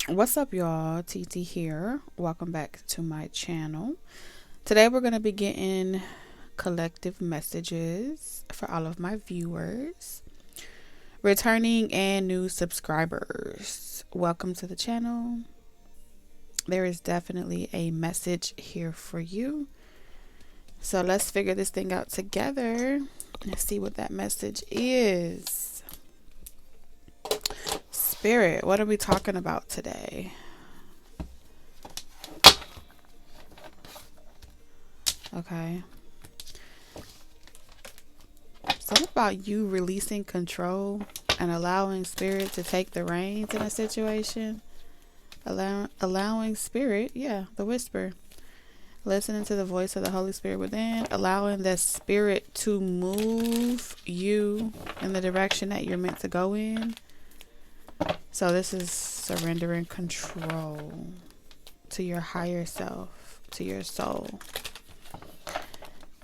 What's up, y'all? TT here. Welcome back to my channel. Today we're going to be getting collective messages for all of my viewers, returning and new subscribers. Welcome to the channel. There is definitely a message here for you. So let's figure this thing out together and see what that message is. Spirit, what are we talking about today? Okay. Something about you releasing control and allowing spirit to take the reins in a situation. Allowing spirit, the whisper. Listening to the voice of the Holy Spirit within, allowing the spirit to move you in the direction that you're meant to go in. So this is surrendering control to your higher self, to your soul.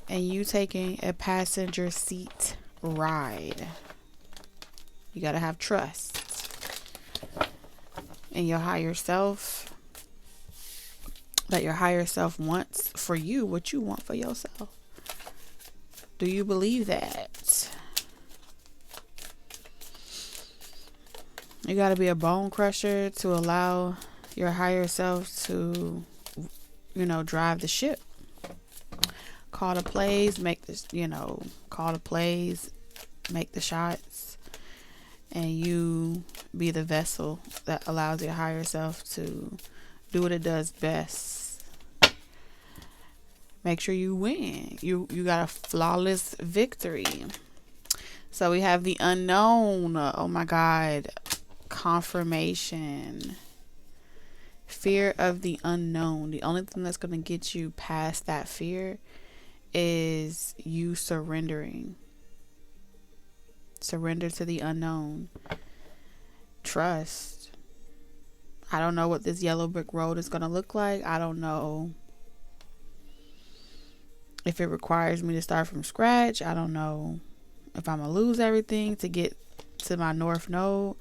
And you taking a passenger seat ride. You got to have trust in your higher self, that your higher self wants for you what you want for yourself. Do you believe that? You got to be a bone crusher to allow your higher self to, drive the ship. Call the plays, make this, call the plays, make the shots, and you be the vessel that allows your higher self to do what it does best. Make sure you win. You got a flawless victory. So we have the unknown. Oh my God. Confirmation. Fear of the unknown. The only thing that's going to get you past that fear is you surrendering. Surrender to the unknown. Trust. I don't know what this yellow brick road is going to look like. I don't know if it requires me to start from scratch. I don't know if I'm going to lose everything to get to my north node.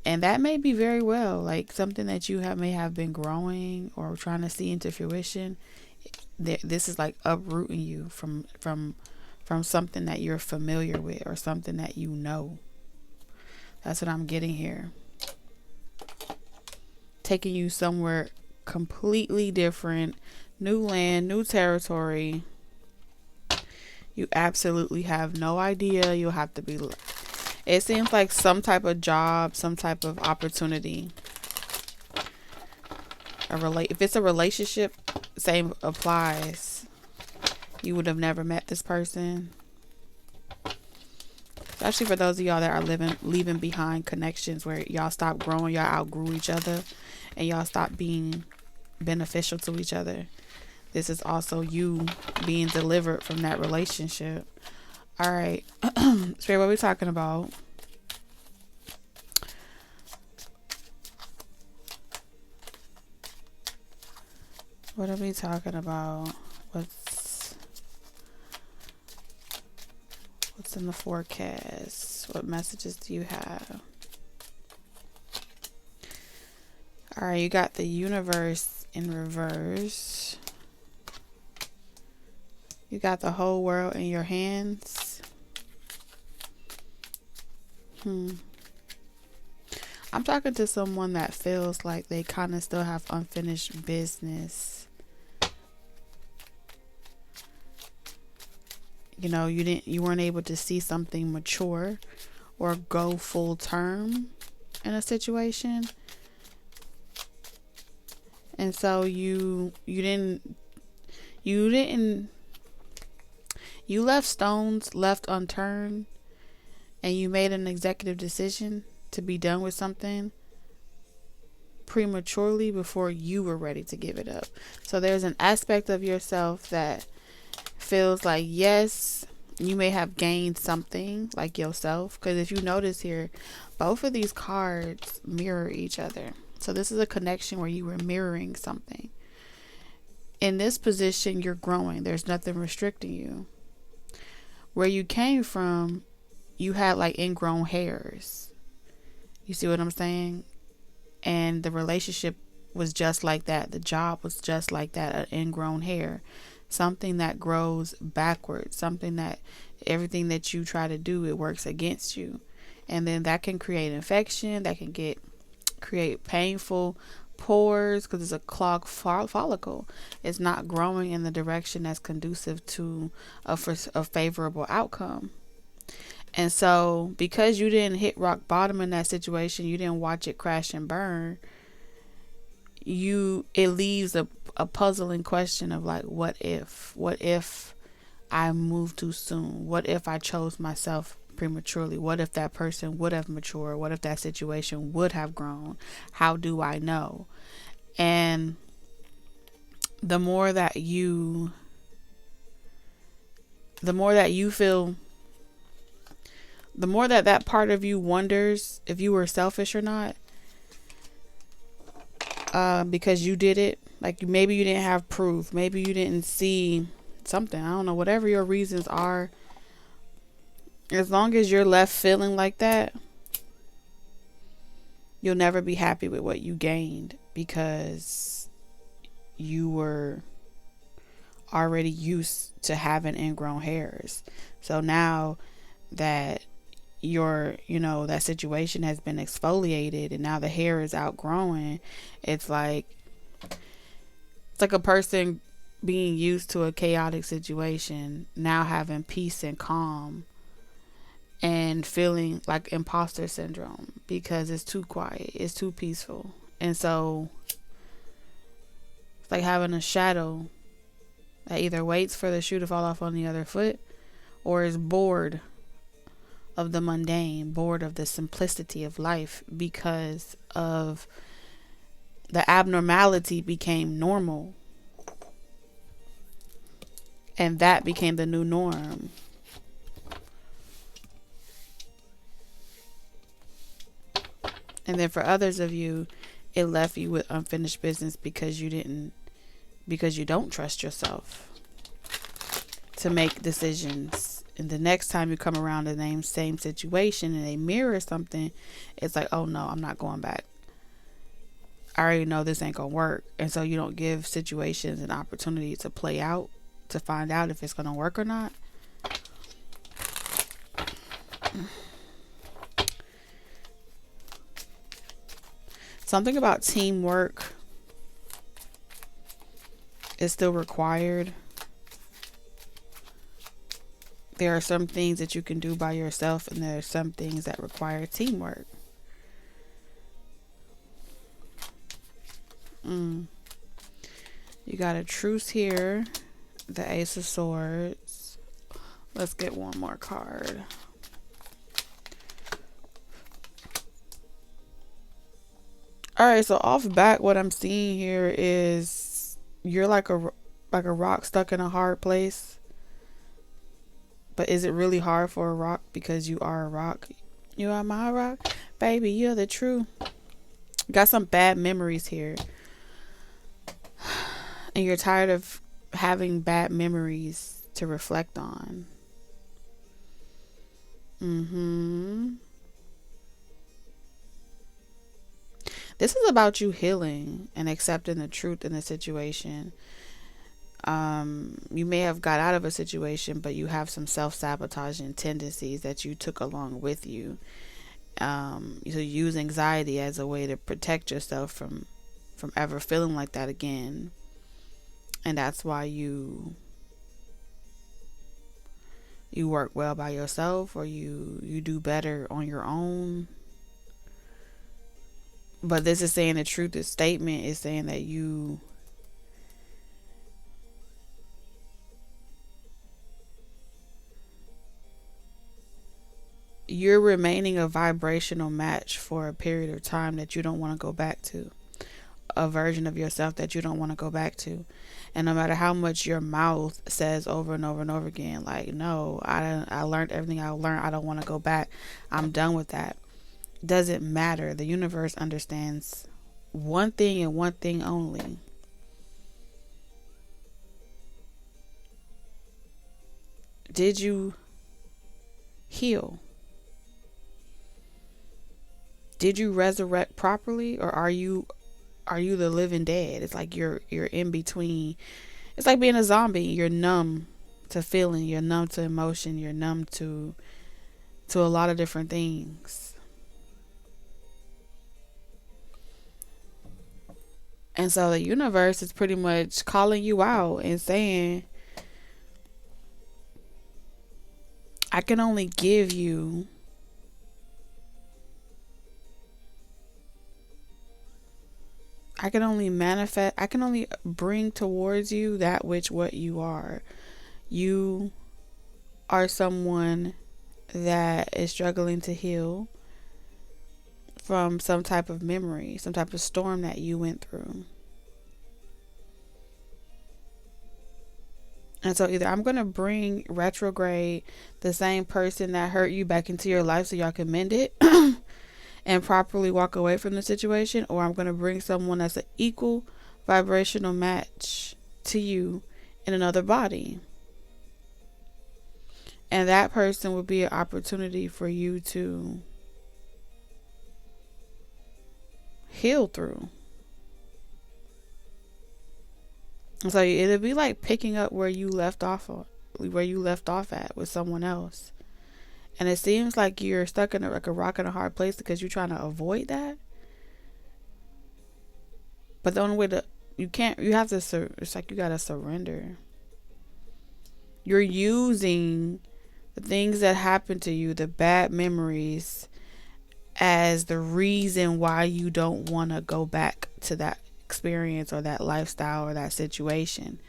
And that may be very well like something that you may have been growing or trying to see into fruition. This is like uprooting you from something that you're familiar with or something that you know. That's what I'm getting here. Taking you somewhere completely different, new land, new territory. You absolutely have no idea. You'll have to be. It seems like some type of job, some type of opportunity. If it's a relationship, same applies. You would have never met this person. Especially for those of y'all that are leaving behind connections where y'all stop growing, y'all outgrew each other, and y'all stop being beneficial to each other. This is also you being delivered from that relationship. All right. Spirit, what are we talking about? What are we talking about? What's in the forecast? What messages do you have? All right, you got the universe in reverse. You got the whole world in your hands. I'm talking to someone that feels like they kind of still have unfinished business. You weren't able to see something mature or go full term in a situation. And so you left stones left unturned, and you made an executive decision to be done with something prematurely before you were ready to give it up. So there's an aspect of yourself that feels like, yes, you may have gained something like yourself. Because if you notice here, both of these cards mirror each other. So this is a connection where you were mirroring something. In this position, you're growing. There's nothing restricting you. Where you came from, you had like ingrown hairs. You see what I'm saying? and the relationship was just like that. The job was just like that, an ingrown hair, something that grows backwards, something that everything that you try to do, it works against you. And then that can create infection, that can create painful pores because it's a clogged follicle. It's not growing in the direction that's conducive to a favorable outcome. And so because you didn't hit rock bottom in that situation, you didn't watch it crash and burn, it leaves a puzzling question of like, what if I moved too soon? What if I chose myself prematurely? What if that person would have matured? What if that situation would have grown? How do I know? And the more that you feel, the more that part of you wonders if you were selfish or not, because you did it. Like maybe you didn't have proof, maybe you didn't see something, I don't know, whatever your reasons are. As long as you're left feeling like that, you'll never be happy with what you gained, because you were already used to having ingrown hairs. So now that that situation has been exfoliated and now the hair is outgrowing, it's like a person being used to a chaotic situation, now having peace and calm and feeling like imposter syndrome because it's too quiet, it's too peaceful. And so it's like having a shadow that either waits for the shoe to fall off on the other foot or is bored of the mundane, bored of the simplicity of life because of the abnormality became normal. And that became the new norm. And then for others of you, it left you with unfinished business because you don't trust yourself to make decisions. And the next time you come around the same situation and they mirror something, it's like, oh no, I'm not going back. I already know this ain't gonna work. And so you don't give situations an opportunity to play out, to find out if it's gonna work or not. Something about teamwork is still required. There are some things that you can do by yourself, and there are some things that require teamwork. You got a truce here, the Ace of Swords. Let's get one more card. All right, so off back, what I'm seeing here is you're like a rock stuck in a hard place. But is it really hard for a rock because you are a rock? You are my rock, baby. You're the true. Got some bad memories here. And you're tired of having bad memories to reflect on. This is about you healing and accepting the truth in the situation. You may have got out of a situation, but you have some self-sabotaging tendencies that you took along with you. So you use anxiety as a way to protect yourself from ever feeling like that again. And that's why you work well by yourself, or you do better on your own. But this is saying the truth. This statement is saying that you're remaining a vibrational match for a period of time that you don't want to go back to. A version of yourself that you don't want to go back to. And no matter how much your mouth says over and over and over again, like, no, I learned everything I learned. I don't want to go back. I'm done with that. Doesn't matter. The universe understands one thing and one thing only. Did you heal? did you resurrect properly, or are you the living dead? It's like you're in between. It's like being a zombie. You're numb to feeling, you're numb to emotion, you're numb to a lot of different things. And so the universe is pretty much calling you out and saying, I can only give you I can only manifest, I can only bring towards you that which what you are. You are someone that is struggling to heal from some type of memory, some type of storm that you went through. And so either I'm going to bring retrograde the same person that hurt you back into your life so y'all can mend it and properly walk away from the situation, or I'm going to bring someone that's an equal vibrational match to you in another body. And that person will be an opportunity for you to heal through. So it'll be like picking up where you left off at with someone else. And it seems like you're stuck in like a rock and a hard place because you're trying to avoid that. But the only way it's like you gotta surrender. You're using the things that happened to you, the bad memories, as the reason why you don't want to go back to that experience or that lifestyle or that situation.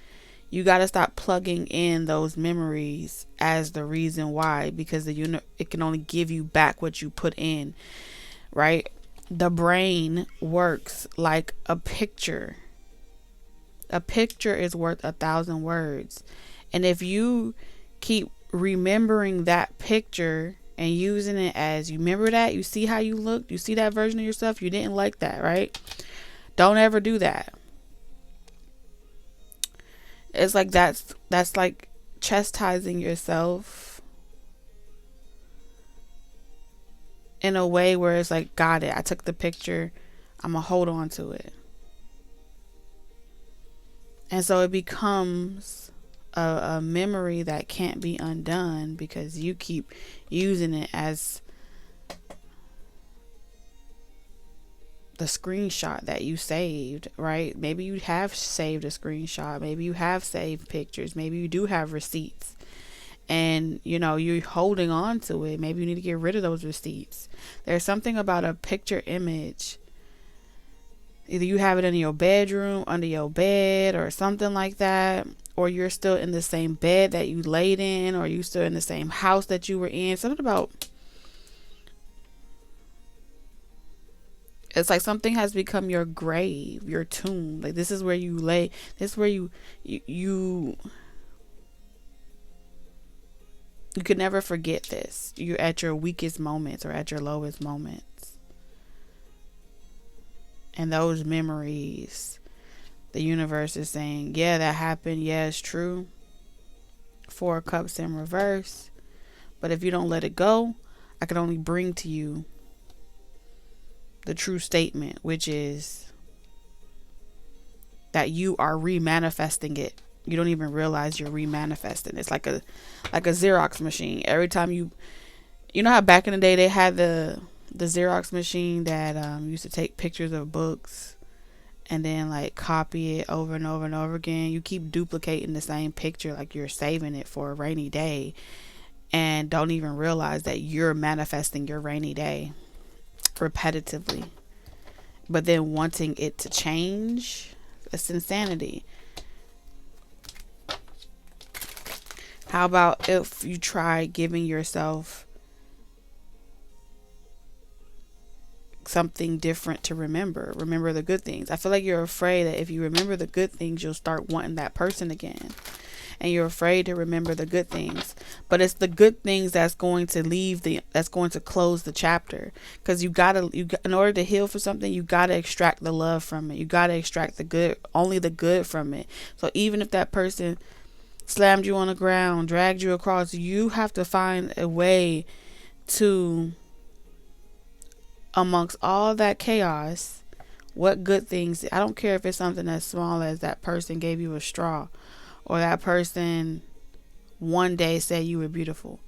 You got to stop plugging in those memories as the reason why, because it can only give you back what you put in, right? The brain works like a picture. A picture is worth 1,000 words. And if you keep remembering that picture and using it as, you remember that, you see how you looked, you see that version of yourself, you didn't like that, right? Don't ever do that. It's like that's like chastising yourself in a way where it's like, got it, I took the picture, I'm gonna hold on to it. And so it becomes a memory that can't be undone because you keep using it as the screenshot that you saved, right? Maybe you have saved a screenshot, maybe you have saved pictures, maybe you do have receipts, and you're holding on to it. Maybe you need to get rid of those receipts. There's something about a picture image. Either you have it in your bedroom, under your bed, or something like that, or you're still in the same bed that you laid in, or you still in the same house that you were in. Something about, it's like something has become your grave, your tomb. Like this is where you lay. This is where you could never forget this. You're at your weakest moments or at your lowest moments. And those memories, the universe is saying, yeah, that happened. Yeah, it's true. 4 of Cups in reverse. But if you don't let it go, I can only bring to you the true statement, which is that you are remanifesting it. You don't even realize you're remanifesting. It's like a Xerox machine. Every time you know how back in the day they had the Xerox machine that used to take pictures of books and then like copy it over and over and over again. You keep duplicating the same picture, like you're saving it for a rainy day, and don't even realize that you're manifesting your rainy day repetitively, but then wanting it to change. It's insanity. How about if you try giving yourself something different to remember the good things? I feel like you're afraid that if you remember the good things, you'll start wanting that person again. And you're afraid to remember the good things, but it's the good things that's going to that's going to close the chapter. Because in order to heal for something, you gotta extract the love from it. You gotta extract the good, only the good from it. So even if that person slammed you on the ground, dragged you across, you have to find a way to amongst all that chaos, what good things, I don't care if it's something as small as that person gave you a straw, or that person one day said you were beautiful.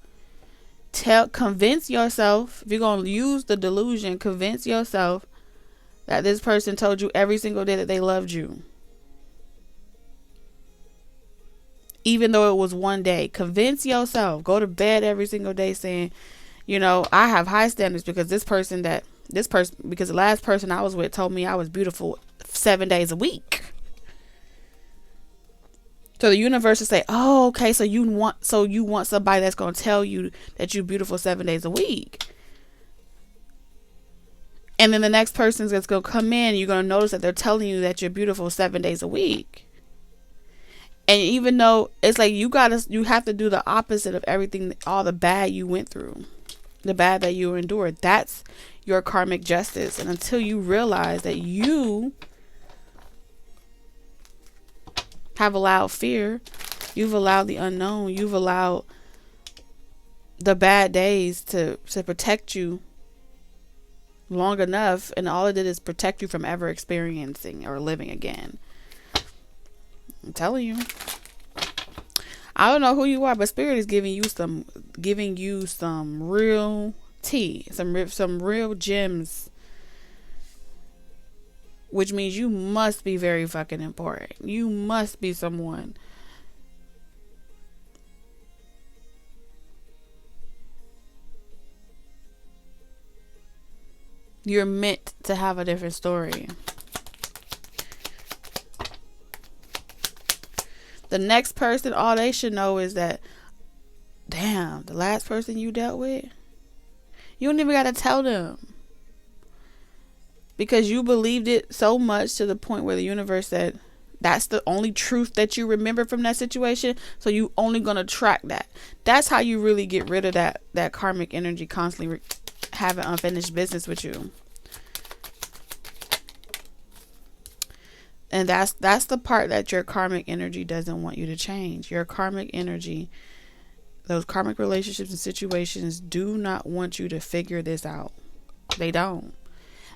Convince yourself, if you're going to use the delusion, convince yourself that this person told you every single day that they loved you. Even though it was one day. Convince yourself. Go to bed every single day saying, you know, I have high standards because because the last person I was with told me I was beautiful 7 days a week. So the universe will say, oh, okay, so you want somebody that's going to tell you that you're beautiful 7 days a week. And then the next person that's going to come in, you're going to notice that they're telling you that you're beautiful 7 days a week. And even though it's like you have to do the opposite of everything, all the bad you went through, the bad that you endured. That's your karmic justice. And until you realize that you have allowed fear, you've allowed the unknown, you've allowed the bad days to protect you long enough, and all it did is protect you from ever experiencing or living again. I'm telling you, I don't know who you are, but Spirit is giving you some real tea, some real gems, which means you must be very fucking important. You must be someone you're meant to have a different story. The next person, all they should know is that, damn, the last person you dealt with, you don't even got to tell them. Because you believed it so much to the point where the universe said, that's the only truth that you remember from that situation. So you only going to track that. That's how you really get rid of that karmic energy constantly having unfinished business with you. And that's the part that your karmic energy doesn't want you to change. Your karmic energy, those karmic relationships and situations do not want you to figure this out. They don't.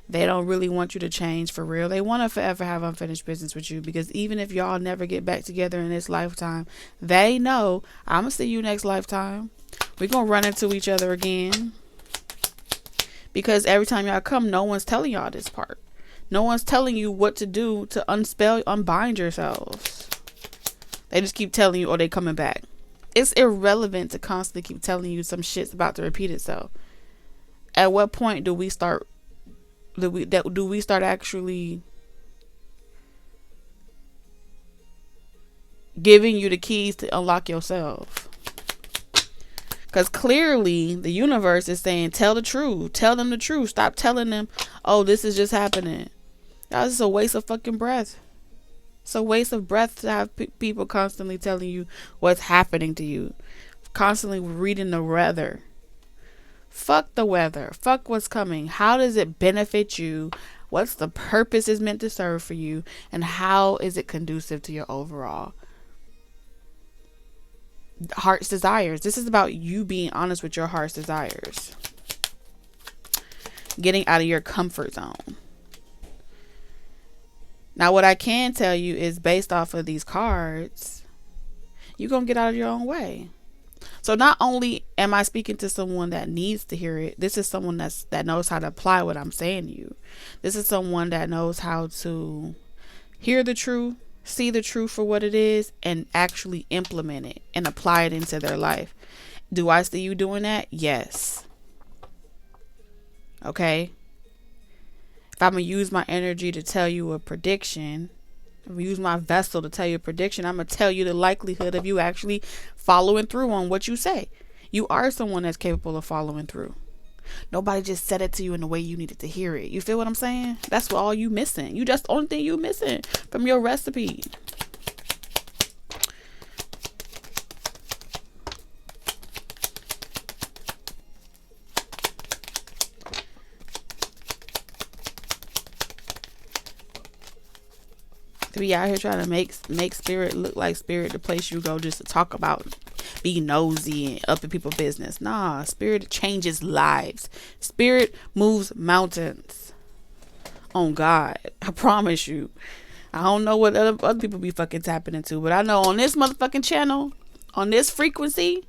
They don't really want you to change for real. They want to forever have unfinished business with you, because even if y'all never get back together in this lifetime, they know I'm going to see you next lifetime. We're going to run into each other again. Because every time y'all come, no one's telling y'all this part. No one's telling you what to do to unbind yourselves. They just keep telling you, or they coming back. It's irrelevant to constantly keep telling you some shit's about to repeat itself. At what point do we start actually giving you the keys to unlock yourself? Because clearly the universe is saying, tell the truth. Tell them the truth. Stop telling them, oh, this is just happening. That's just a waste of fucking breath. It's a waste of breath to have people constantly telling you what's happening to you. Constantly reading the weather. Fuck the weather. Fuck what's coming. How does it benefit you? What's the purpose it's meant to serve for you? And how is it conducive to your overall heart's desires? This is about you being honest with your heart's desires. Getting out of your comfort zone. Now, what I can tell you is, based off of these cards, you're going to get out of your own way. So not only am I speaking to someone that needs to hear it, this is someone that knows how to apply what I'm saying to you. This is someone that knows how to hear the truth, see the truth for what it is, and actually implement it and apply it into their life. Do I see you doing that? Yes. Okay. If I'm going to use my energy to tell you a prediction, if I use my vessel to tell you a prediction, I'm going to tell you the likelihood of you actually following through on what you say. You are someone that's capable of following through. Nobody just said it to you in the way you needed to hear it. You feel what I'm saying? That's all you missing. That's the only thing you missing from your recipe. To be out here trying to make spirit look like spirit, the place you go just to talk about be nosy and up in people's business. Nah, spirit changes lives. Spirit moves mountains. On God, I promise you. I don't know what other people be fucking tapping into, but I know on this motherfucking channel, on this frequency.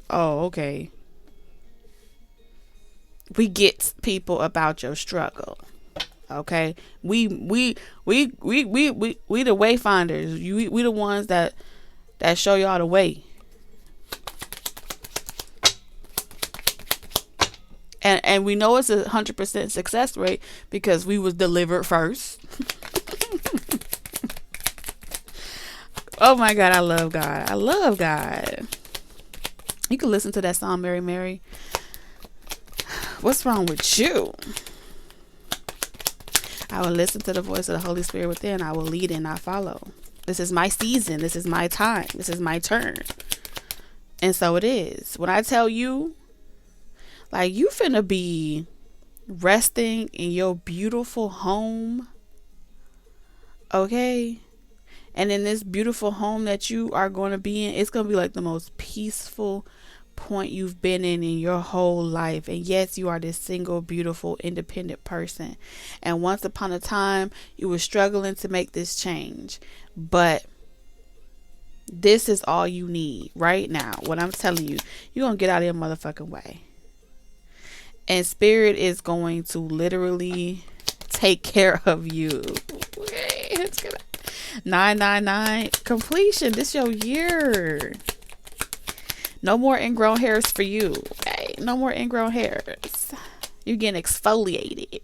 Oh, okay. We get people about your struggle. Okay, we the wayfinders. We the ones that show y'all the way. And we know it's 100% success rate because we was delivered first. Oh my God, I love God. I love God. You can listen to that song, Mary Mary. What's wrong with you? I will listen to the voice of the Holy Spirit within. I will lead and not follow. This is my season. This is my time. This is my turn. And so it is. When I tell you, like, you finna be resting in your beautiful home. Okay? And in this beautiful home that you are going to be in, it's going to be like the most peaceful point you've been in your whole life. And yes, you are this single, beautiful, independent person. And once upon a time, you were struggling to make this change. But this is all you need right now. What I'm telling you, you're going to get out of your motherfucking way. And Spirit is going to literally take care of you. Okay, it's gonna 999 completion. This your year. No more ingrown hairs for you. Okay, no more ingrown hairs. You're getting exfoliated.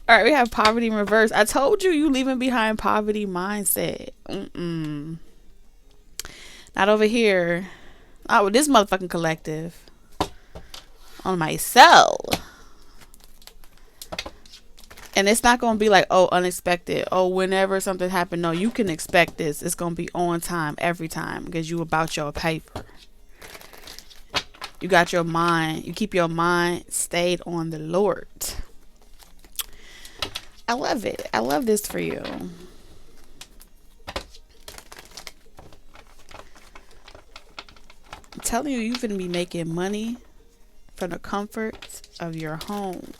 All right, we have poverty in reverse. I told you leaving behind poverty mindset. Not over here. Oh, with this motherfucking collective. On myself. And it's not going to be like, oh, unexpected. Oh, whenever something happened. No, you can expect this. It's going to be on time every time because you about your paper. You got your mind. You keep your mind stayed on the Lord. I love it. I love this for you. I'm telling you, you're going to be making money from the comfort of your home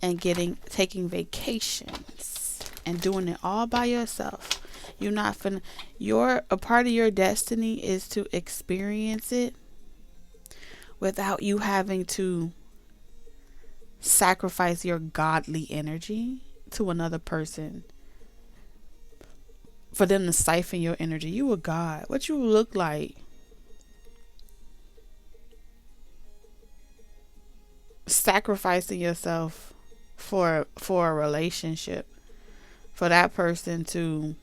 and taking vacations and doing it all by yourself. You're not finna, a part of your destiny is to experience it without you having to sacrifice your godly energy to another person for them to siphon your energy. You a god. What you look like? Sacrificing yourself for a relationship, for that person to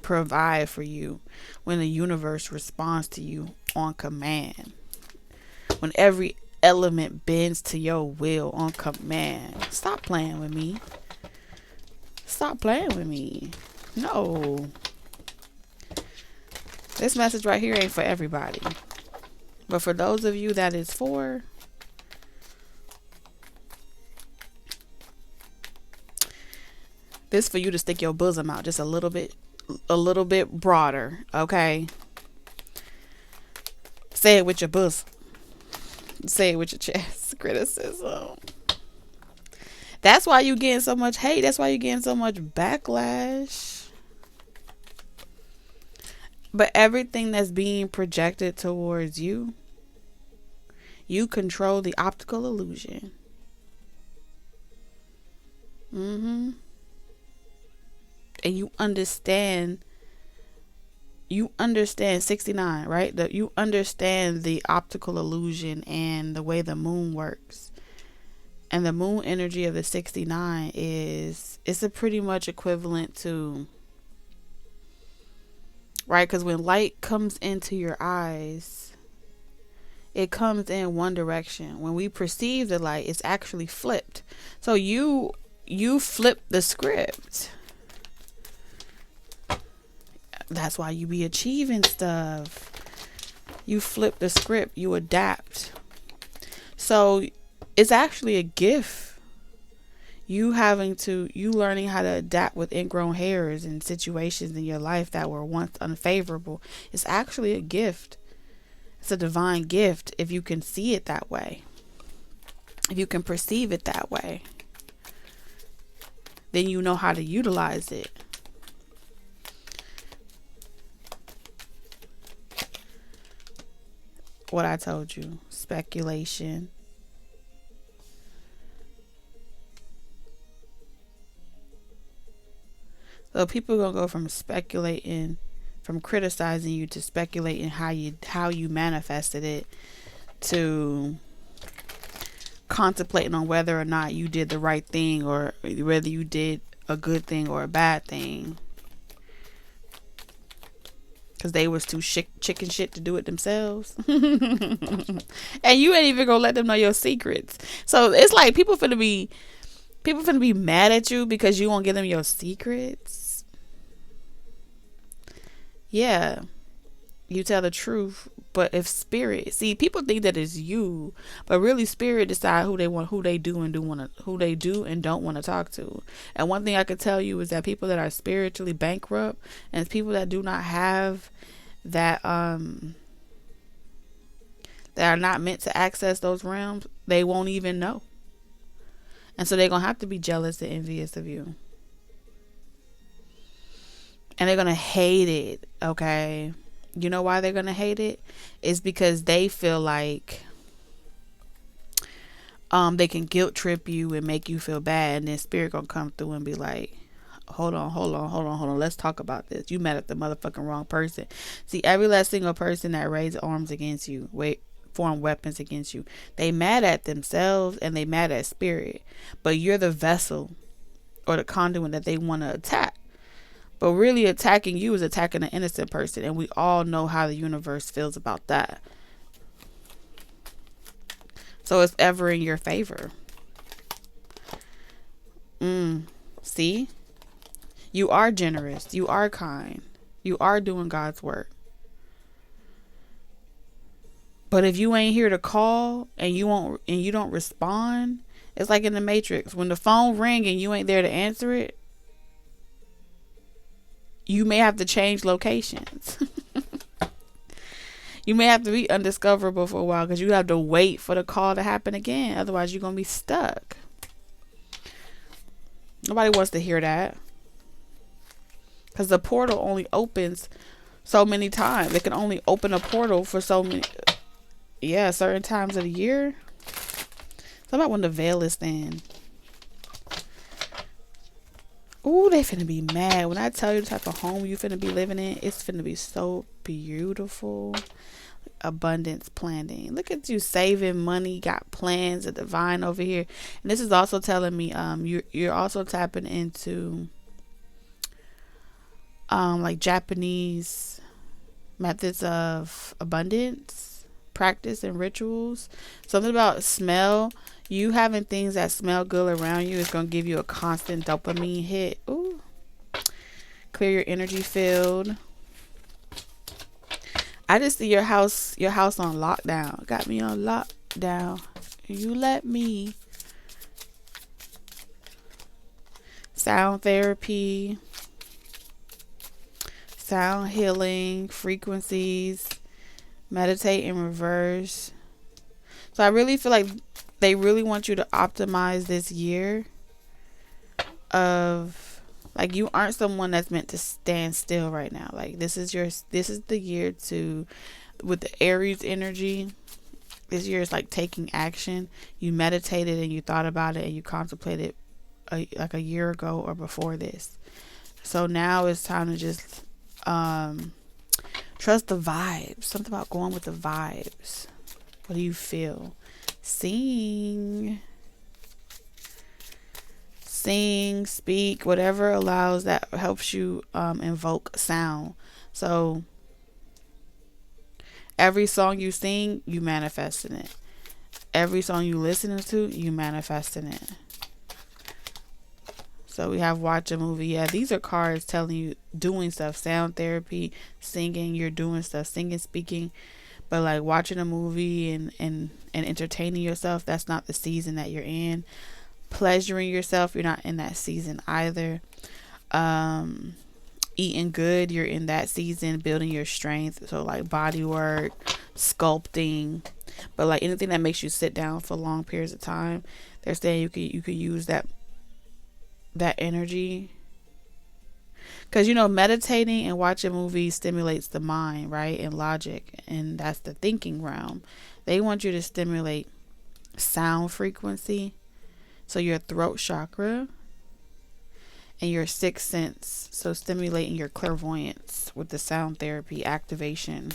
provide for you when the universe responds to you on command, when every element bends to your will on command. Stop playing with me. Stop playing with me. No, this message right here ain't for everybody, but for those of you that is for, this for you to stick your bosom out just a little bit broader. Okay, say it with your bosom. Say it with your chest. Criticism. That's why you getting so much hate. That's why you getting so much backlash. But everything that's being projected towards you, you control the optical illusion. And you understand 69, right? You understand the optical illusion and the way the moon works. And the moon energy of the 69 it's a pretty much equivalent to, right? Because when light comes into your eyes, it comes in one direction. When we perceive the light, it's actually flipped. So you flip the script. That's why you be achieving stuff. You flip the script. You adapt. So it's actually a gift. You learning how to adapt with ingrown hairs and situations in your life that were once unfavorable is actually a gift. It's a divine gift if you can see it that way. If you can perceive it that way, then you know how to utilize it. What I told you, speculation. So people gonna go from criticizing you to speculating how you manifested it, to contemplating on whether or not you did the right thing, or whether you did a good thing or a bad thing, because they was too chicken shit to do it themselves. And you ain't even gonna let them know your secrets. So it's like people finna be mad at you because you won't give them your secrets. Yeah, you tell the truth, but if spirit, see, people think that it's you, but really spirit decide who they do and don't want to talk to. And one thing I could tell you is that people that are spiritually bankrupt and people that do not have that that are not meant to access those realms, they won't even know. And so they're gonna have to be jealous and envious of you. And they're going to hate it, okay? You know why they're going to hate it? It's because they feel like they can guilt trip you and make you feel bad. And then spirit going to come through and be like, hold on. Let's talk about this. You mad at the motherfucking wrong person. See, every last single person that raised arms against you, form weapons against you, they mad at themselves and they mad at spirit. But you're the vessel or the conduit that they want to attack. But really attacking you is attacking an innocent person. And we all know how the universe feels about that. So it's ever in your favor. See? You are generous. You are kind. You are doing God's work. But if you ain't here to call and you don't respond, it's like in the Matrix. When the phone ring and you ain't there to answer it, you may have to change locations. You may have to be undiscoverable for a while because you have to wait for the call to happen again. Otherwise, you're going to be stuck. Nobody wants to hear that. Because the portal only opens so many times. They can only open a portal for so many, certain times of the year. It's about when the veil is thin. Ooh, they finna be mad. When I tell you the type of home you finna be living in, it's finna be so beautiful. Abundance planning. Look at you saving money, got plans, a divine over here. And this is also telling me you're also tapping into like Japanese methods of abundance, practice and rituals. Something about smell. You having things that smell good around you is going to give you a constant dopamine hit. Ooh. Clear your energy field. I just see your house on lockdown. Got me on lockdown. You let me. Sound therapy. Sound healing. Frequencies. Meditate in reverse. So I really feel like they really want you to optimize this year of, like, you aren't someone that's meant to stand still right now. Like, this is the year to, with the Aries energy, this year is like taking action. You meditated and you thought about it and you contemplated like a year ago or before this. So now it's time to just trust the vibes. Something about going with the vibes. What do you feel? Sing, speak, whatever allows that helps you invoke sound. So every song you sing, you manifesting it. Every song you listening to, you manifesting it. So we have watch a movie. Yeah, these are cards telling you doing stuff. Sound therapy, singing, you're doing stuff. Singing, speaking. But like watching a movie and entertaining yourself, that's not the season that you're in. pleasuring yourself, you're not in that season either. Eating good, you're in that season. Building your strength, so like body work, sculpting, but like anything that makes you sit down for long periods of time, they're saying you could use that energy, because meditating and watching movies stimulates the mind, right, and logic, and that's the thinking realm. They want you to stimulate sound frequency, so your throat chakra and your sixth sense, so stimulating your clairvoyance with the sound therapy activation.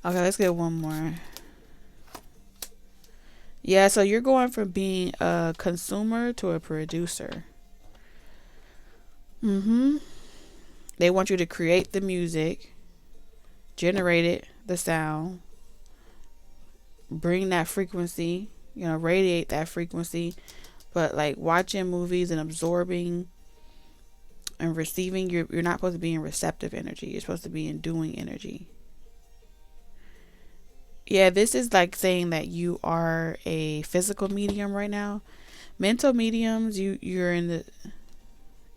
Okay, let's get one more. Yeah, so you're going from being a consumer to a producer. They want you to create the music, generate it, the sound, bring that frequency, radiate that frequency. But like watching movies and absorbing and receiving, you're not supposed to be in receptive energy. You're supposed to be in doing energy. Yeah, this is like saying that you are a physical medium right now. Mental mediums, you're in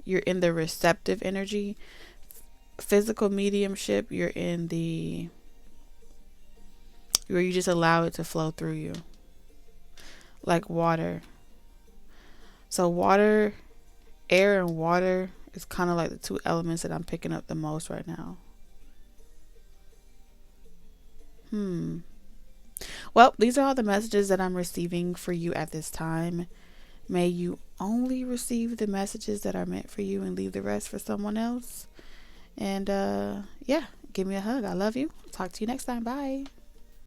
the receptive energy. Physical mediumship, you're in the where you just allow it to flow through you. Like water. So water, air and water is kind of like the two elements that I'm picking up the most right now. Well, these are all the messages that I'm receiving for you at this time. May you only receive the messages that are meant for you and leave the rest for someone else. And yeah, give me a hug. I love you. Talk to you next time. Bye.